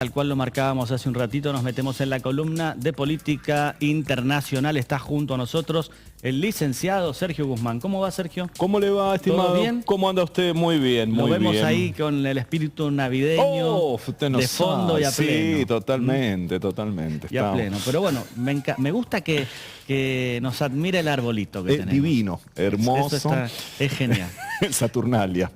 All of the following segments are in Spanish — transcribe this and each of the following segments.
Tal cual lo marcábamos hace un ratito, nos metemos en la columna de política internacional. Está junto a nosotros el licenciado Sergio Guzmán. ¿Cómo va, Sergio? ¿Cómo le va, estimado? ¿Todo bien? ¿Cómo anda usted? Muy bien, muy bien. Lo vemos ahí con el espíritu navideño, usted no de fondo sabe. y a pleno. Sí, totalmente, totalmente. Y a pleno. Pero bueno, me gusta que nos admire el arbolito que Es tenemos. divino, hermoso. Es genial. Saturnalia.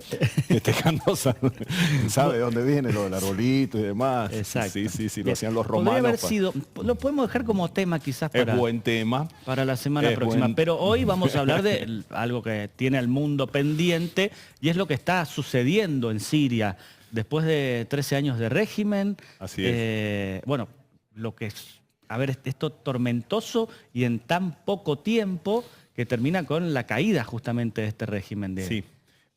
¿Sabe dónde viene lo del arbolito y demás? Exacto. Sí, lo hacían los romanos. Podría haber sido, lo podemos dejar como tema quizás Es buen tema. para la semana próxima. Pero hoy vamos a hablar de algo que tiene al mundo pendiente y es lo que está sucediendo en Siria después de 13 años de régimen. Así es. Bueno, lo que es, a ver, esto tormentoso y en tan poco tiempo que termina con la caída justamente de este régimen. Sí.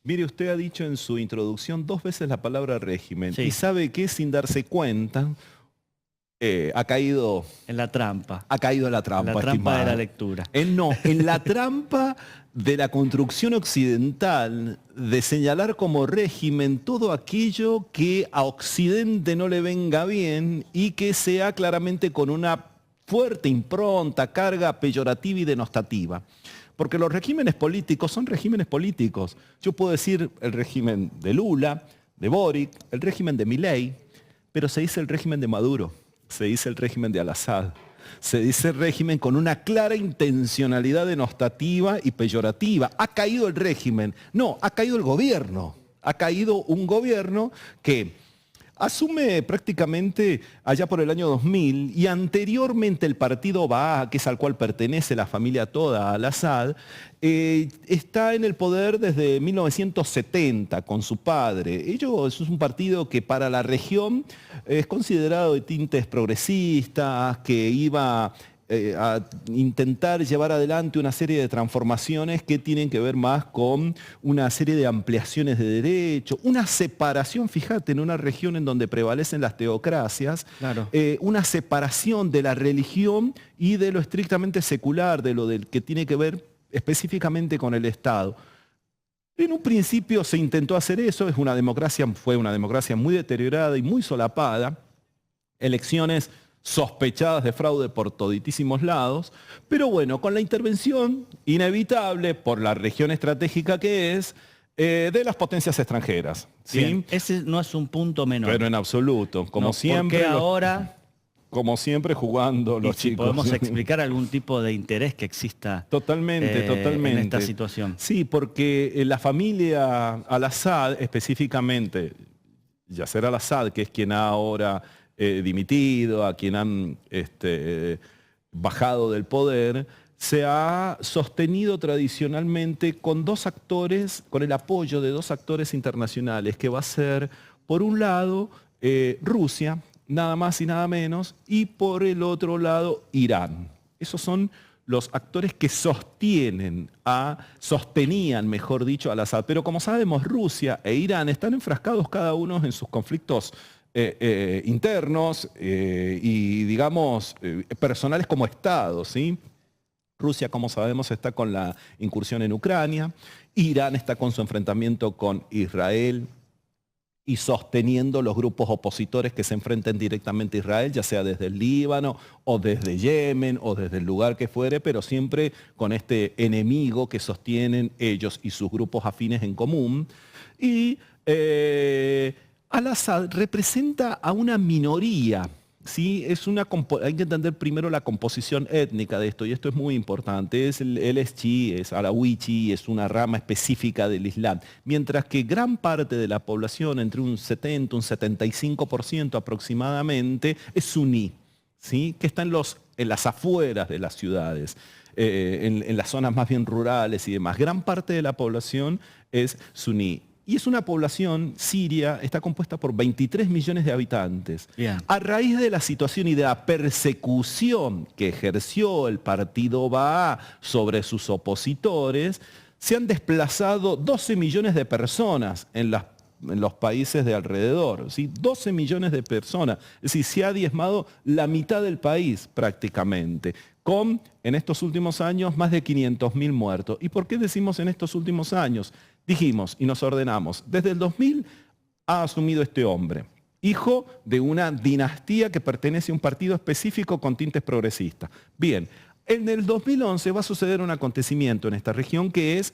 Mire, usted ha dicho en su introducción 2 veces la palabra régimen. Sí. Y sabe que sin darse cuenta ha caído... En la trampa. Ha caído en la trampa, La trampa estimado. de la lectura. En la trampa de la construcción occidental de señalar como régimen todo aquello que a Occidente no le venga bien y que sea claramente con una fuerte impronta, carga peyorativa y denostativa. Porque los regímenes políticos son regímenes políticos. Yo puedo decir el régimen de Lula, de Boric, el régimen de Milei, pero se dice el régimen de Maduro, se dice el régimen de Al-Assad, se dice el régimen con una clara intencionalidad denostativa y peyorativa. Ha caído el régimen, no, ha caído el gobierno. Ha caído un gobierno que asume prácticamente allá por el año 2000 y anteriormente el partido Baas, que es al cual pertenece la familia toda Al-Assad, está en el poder desde 1970 con su padre. Ellos es un partido que para la región es considerado de tintes progresistas, que iba a intentar llevar adelante una serie de transformaciones que tienen que ver más con una serie de ampliaciones de derechos, una separación, fíjate, en una región en donde prevalecen las teocracias, Claro. Una separación de la religión y de lo estrictamente secular, de lo que tiene que ver específicamente con el Estado. En un principio se intentó hacer eso, fue una democracia muy deteriorada y muy solapada, elecciones sospechadas de fraude por toditísimos lados, pero bueno, con la intervención inevitable por la región estratégica que es, de las potencias extranjeras. ¿sí? Bien, ese no es un punto menor. Pero en absoluto, como No, siempre. porque ahora, como siempre jugando los si chicos. podemos explicar algún tipo de interés que exista Totalmente. en esta situación. Sí, porque la familia Al-Assad, específicamente, Yasser Al-Assad, que es quien ha ahora dimitido, a quien han bajado del poder, se ha sostenido tradicionalmente con 2 actores, con el apoyo de 2 actores internacionales, que va a ser, por un lado, Rusia, nada más y nada menos, y por el otro lado, Irán. Esos son los actores que sostenían, mejor dicho, al Assad. Pero como sabemos, Rusia e Irán están enfrascados cada uno en sus conflictos internos y, digamos, personales como Estado, ¿sí? Rusia, como sabemos, está con la incursión en Ucrania, Irán está con su enfrentamiento con Israel y sosteniendo los grupos opositores que se enfrenten directamente a Israel, ya sea desde el Líbano o desde Yemen o desde el lugar que fuere, pero siempre con este enemigo que sostienen ellos y sus grupos afines en común. Y Al-Assad representa a una minoría, ¿sí? Hay que entender primero la composición étnica de esto, y esto es muy importante. Él es chií, es alawí chií, es una rama específica del Islam, mientras que gran parte de la población, entre un 70, un 75% aproximadamente, es suní, ¿sí? Que está en las afueras de las ciudades, en las zonas más bien rurales y demás. Gran parte de la población es suní. Y es una población, Siria, está compuesta por 23 millones de habitantes. Bien. A raíz de la situación y de la persecución que ejerció el partido Baas sobre sus opositores, se han desplazado 12 millones de personas en los países de alrededor, ¿sí? 12 millones de personas. Es decir, se ha diezmado la mitad del país prácticamente, con, en estos últimos años, más de 500.000 muertos. ¿Y por qué decimos en estos últimos años? Dijimos y nos ordenamos, desde el 2000 ha asumido este hombre, hijo de una dinastía que pertenece a un partido específico con tintes progresistas. Bien, en el 2011 va a suceder un acontecimiento en esta región que es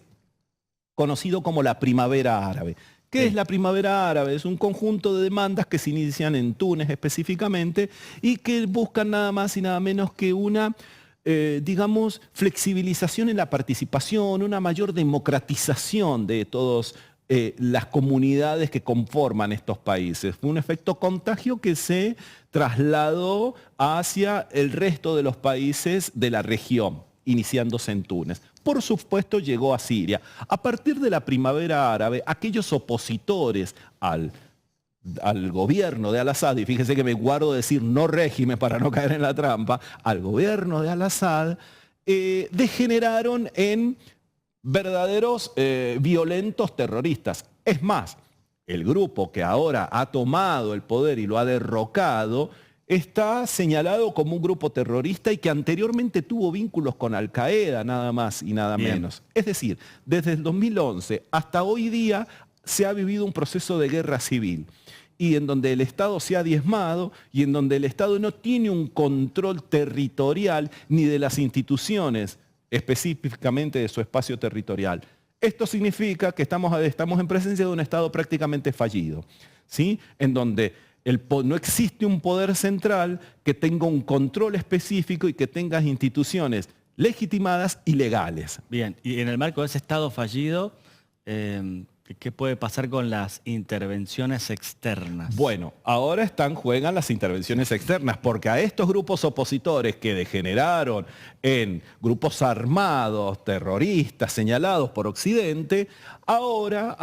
conocido como la Primavera Árabe. ¿Qué es la Primavera Árabe? Es un conjunto de demandas que se inician en Túnez específicamente y que buscan nada más y nada menos que una, digamos, flexibilización en la participación, una mayor democratización de todas las comunidades que conforman estos países. Fue un efecto contagio que se trasladó hacia el resto de los países de la región, iniciándose en Túnez. Por supuesto llegó a Siria. A partir de la Primavera Árabe, aquellos opositores al gobierno de Al-Assad, y fíjense que me guardo de decir no régimen para no caer en la trampa, al gobierno de Al-Assad, degeneraron en verdaderos violentos terroristas. Es más, el grupo que ahora ha tomado el poder y lo ha derrocado está señalado como un grupo terrorista y que anteriormente tuvo vínculos con Al-Qaeda, nada más y nada menos. Es decir, desde el 2011 hasta hoy día se ha vivido un proceso de guerra civil y en donde el Estado se ha diezmado y en donde el Estado no tiene un control territorial ni de las instituciones, específicamente de su espacio territorial. Esto significa que estamos en presencia de un Estado prácticamente fallido, ¿sí? En donde no existe un poder central que tenga un control específico y que tenga instituciones legitimadas y legales. Bien, y en el marco de ese Estado fallido, ¿qué puede pasar con las intervenciones externas? Bueno, ahora juegan las intervenciones externas, porque a estos grupos opositores que degeneraron en grupos armados, terroristas, señalados por Occidente, ahora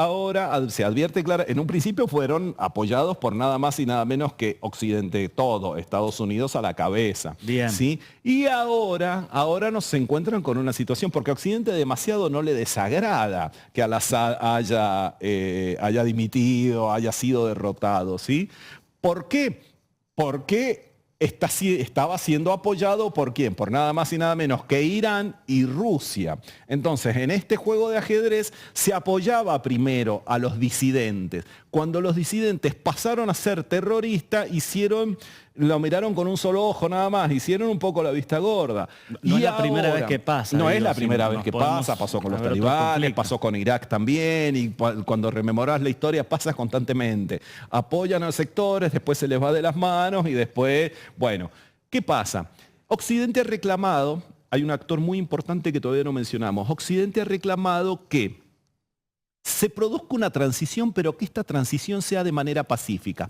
se advierte claro, en un principio fueron apoyados por nada más y nada menos que Occidente, todo, Estados Unidos a la cabeza. Bien. ¿Sí? Y ahora nos se encuentran con una situación, porque a Occidente demasiado no le desagrada que Al-Assad haya dimitido, haya sido derrotado, ¿sí? ¿Por qué? Porque estaba siendo apoyado ¿por quién? Por nada más y nada menos que Irán y Rusia. Entonces, en este juego de ajedrez se apoyaba primero a los disidentes. Cuando los disidentes pasaron a ser terroristas, lo miraron con un solo ojo nada más, hicieron un poco la vista gorda. No es la primera vez que pasa. No es la primera vez que pasa, pasó con los talibanes, pasó con Irak también, y cuando rememorás la historia pasa constantemente. Apoyan a los sectores, después se les va de las manos y después, bueno, ¿qué pasa? Occidente ha reclamado, hay un actor muy importante que todavía no mencionamos, Occidente ha reclamado que se produzca una transición, pero que esta transición sea de manera pacífica.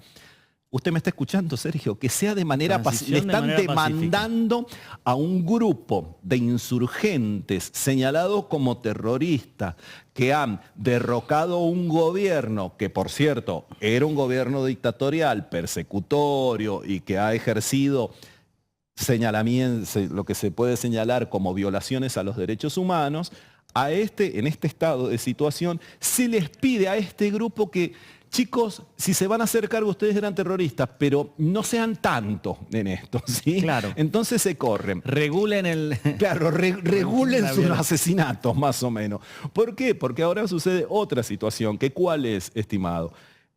Usted me está escuchando, Sergio, que sea de manera pacífica. Le están demandando a un grupo de insurgentes señalados como terroristas que han derrocado un gobierno que, por cierto, era un gobierno dictatorial, persecutorio y que ha ejercido lo que se puede señalar como violaciones a los derechos humanos. En este estado de situación se les pide a este grupo que, chicos, si se van a hacer cargo, ustedes eran terroristas, pero no sean tanto en esto, ¿sí? Claro. Entonces se corren. Regulen el... Claro, regulen sus asesinatos, más o menos. ¿Por qué? Porque ahora sucede otra situación, que ¿cuál es, estimado?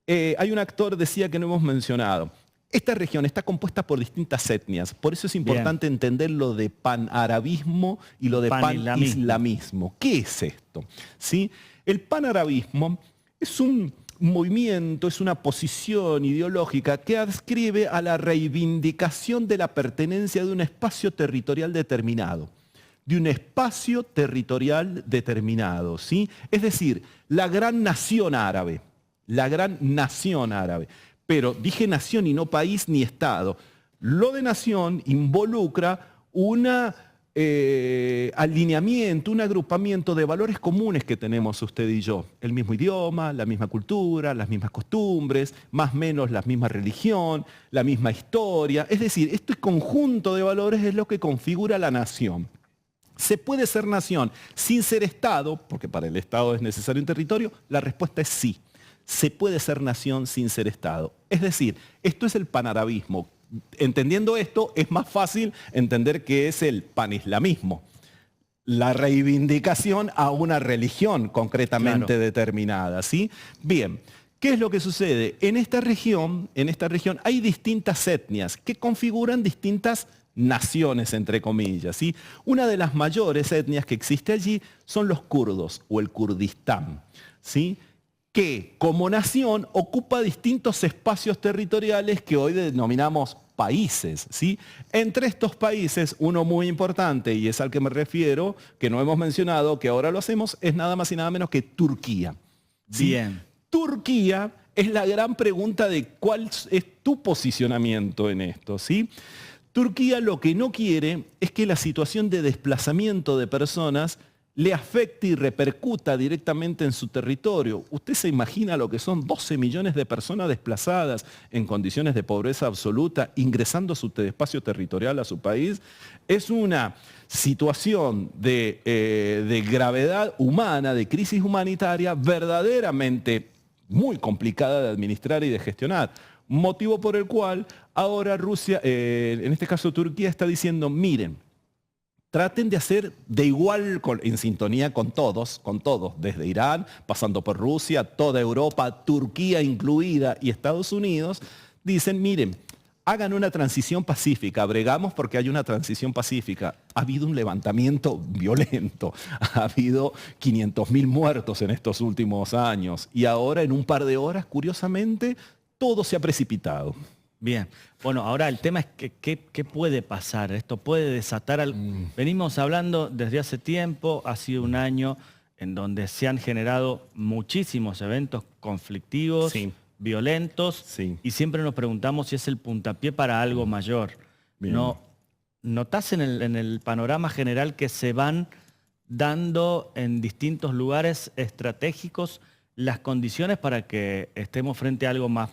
Hay un actor, decía, que no hemos mencionado. Esta región está compuesta por distintas etnias, por eso es importante entender lo de panarabismo y lo de panislamismo. ¿Qué es esto? ¿Sí? El panarabismo es un movimiento, es una posición ideológica que adscribe a la reivindicación de la pertenencia de un espacio territorial determinado. De un espacio territorial determinado, ¿sí? Es decir, la gran nación árabe. La gran nación árabe. Pero dije nación y no país ni Estado. Lo de nación involucra un alineamiento, un agrupamiento de valores comunes que tenemos usted y yo. El mismo idioma, la misma cultura, las mismas costumbres, más o menos la misma religión, la misma historia. Es decir, este conjunto de valores es lo que configura la nación. ¿Se puede ser nación sin ser Estado? Porque para el Estado es necesario un territorio. La respuesta es sí. Se puede ser nación sin ser Estado. Es decir, esto es el panarabismo. Entendiendo esto, es más fácil entender qué es el panislamismo. La reivindicación a una religión concretamente determinada, ¿sí? Bien, ¿Qué es lo que sucede? En esta región hay distintas etnias que configuran distintas naciones, entre comillas, ¿sí? Una de las mayores etnias que existe allí son los kurdos o el Kurdistán, ¿sí? Que como nación ocupa distintos espacios territoriales que hoy denominamos países, ¿sí? Entre estos países, uno muy importante, y es al que me refiero, que no hemos mencionado, que ahora lo hacemos, es nada más y nada menos que Turquía. ¿Sí? Bien. Turquía es la gran pregunta de cuál es tu posicionamiento en esto, ¿sí? Turquía lo que no quiere es que la situación de desplazamiento de personas le afecte y repercuta directamente en su territorio. Usted se imagina lo que son 12 millones de personas desplazadas en condiciones de pobreza absoluta, ingresando a su espacio territorial, a su país. Es una situación de gravedad humana, de crisis humanitaria, verdaderamente muy complicada de administrar y de gestionar. Motivo por el cual ahora Rusia, en este caso Turquía, está diciendo, miren, traten de hacer de igual, en sintonía con todos, desde Irán, pasando por Rusia, toda Europa, Turquía incluida y Estados Unidos, dicen, miren, hagan una transición pacífica, bregamos porque hay una transición pacífica. Ha habido un levantamiento violento, ha habido 500.000 muertos en estos últimos años y ahora en un par de horas, curiosamente, todo se ha precipitado. Bien, bueno, ahora el tema es ¿qué puede pasar? Esto puede desatar Venimos hablando desde hace tiempo, ha sido un año en donde se han generado muchísimos eventos conflictivos, Sí. violentos, Sí. y siempre nos preguntamos si es el puntapié para algo mayor. Bien. ¿Notás en el panorama general que se van dando en distintos lugares estratégicos las condiciones para que estemos frente a algo más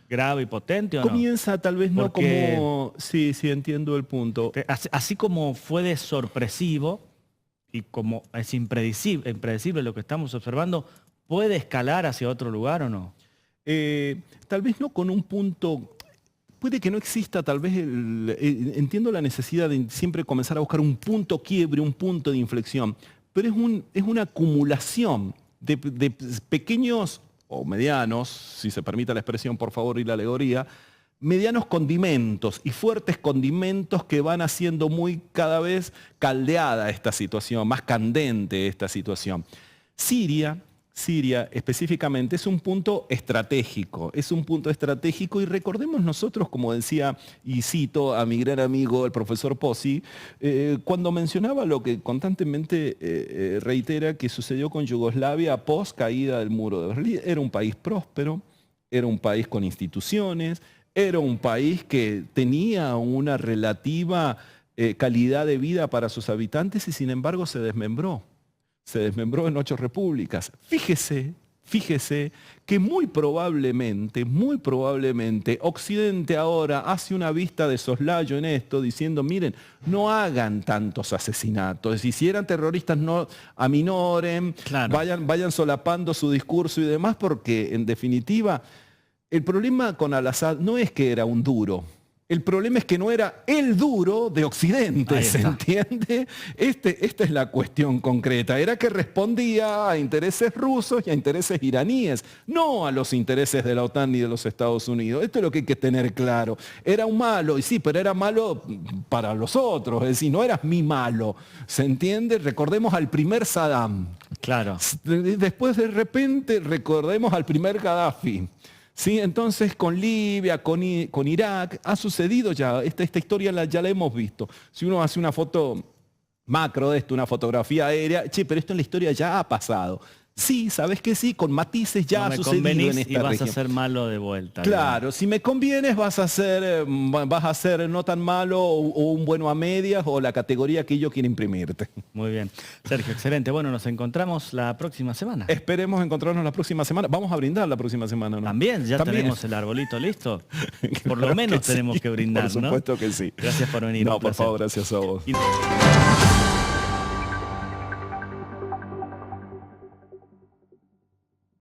grave y potente, ¿o no? Comienza tal vez no Porque como... Sí, entiendo el punto. así como fue de sorpresivo y como es impredecible lo que estamos observando, ¿puede escalar hacia otro lugar o no? Tal vez no con un punto... Puede que no exista, tal vez, entiendo la necesidad de siempre comenzar a buscar un punto quiebre, un punto de inflexión, pero es una acumulación de pequeños o medianos, si se permite la expresión, por favor, y la alegoría, medianos condimentos y fuertes condimentos que van haciendo muy cada vez caldeada esta situación, más candente esta situación. Siria específicamente es un punto estratégico, y recordemos nosotros, como decía y cito a mi gran amigo el profesor Pozzi, cuando mencionaba lo que constantemente reitera que sucedió con Yugoslavia post caída del muro de Berlín. Era un país próspero, era un país con instituciones, era un país que tenía una relativa calidad de vida para sus habitantes y sin embargo se desmembró. Se desmembró en 8 repúblicas. Fíjese que muy probablemente Occidente ahora hace una vista de soslayo en esto, diciendo, miren, no hagan tantos asesinatos. Si eran terroristas, no aminoren, Claro. vayan solapando su discurso y demás, porque en definitiva, el problema con Al-Assad no es que era un duro. El problema es que no era el duro de Occidente, ¿se entiende? Esta es la cuestión concreta. Era que respondía a intereses rusos y a intereses iraníes, no a los intereses de la OTAN ni de los Estados Unidos. Esto es lo que hay que tener claro. Era un malo, y sí, pero era malo para los otros, es decir, no eras mi malo, ¿se entiende? Recordemos al primer Saddam. Claro. Después de repente recordemos al primer Gaddafi. ¿Sí? Entonces con Libia, con Irak, ha sucedido ya, esta historia ya la hemos visto. Si uno hace una foto macro de esto, una fotografía aérea, pero esto en la historia ya ha pasado. Sí, sabes que sí, con matices ya ha sucedido en esta y vas región. a ser malo de vuelta. Claro, ¿no? Si me convienes vas a ser no tan malo o un bueno a medias o la categoría que yo quiero imprimirte. Muy bien. Sergio, excelente. Bueno, nos encontramos la próxima semana. Esperemos encontrarnos la próxima semana. Vamos a brindar la próxima semana, ¿no? También, ya También. tenemos el arbolito listo. Por Claro lo menos que sí, tenemos que brindar, por supuesto que sí. Gracias por venir. No, un por placer. favor, gracias a vos.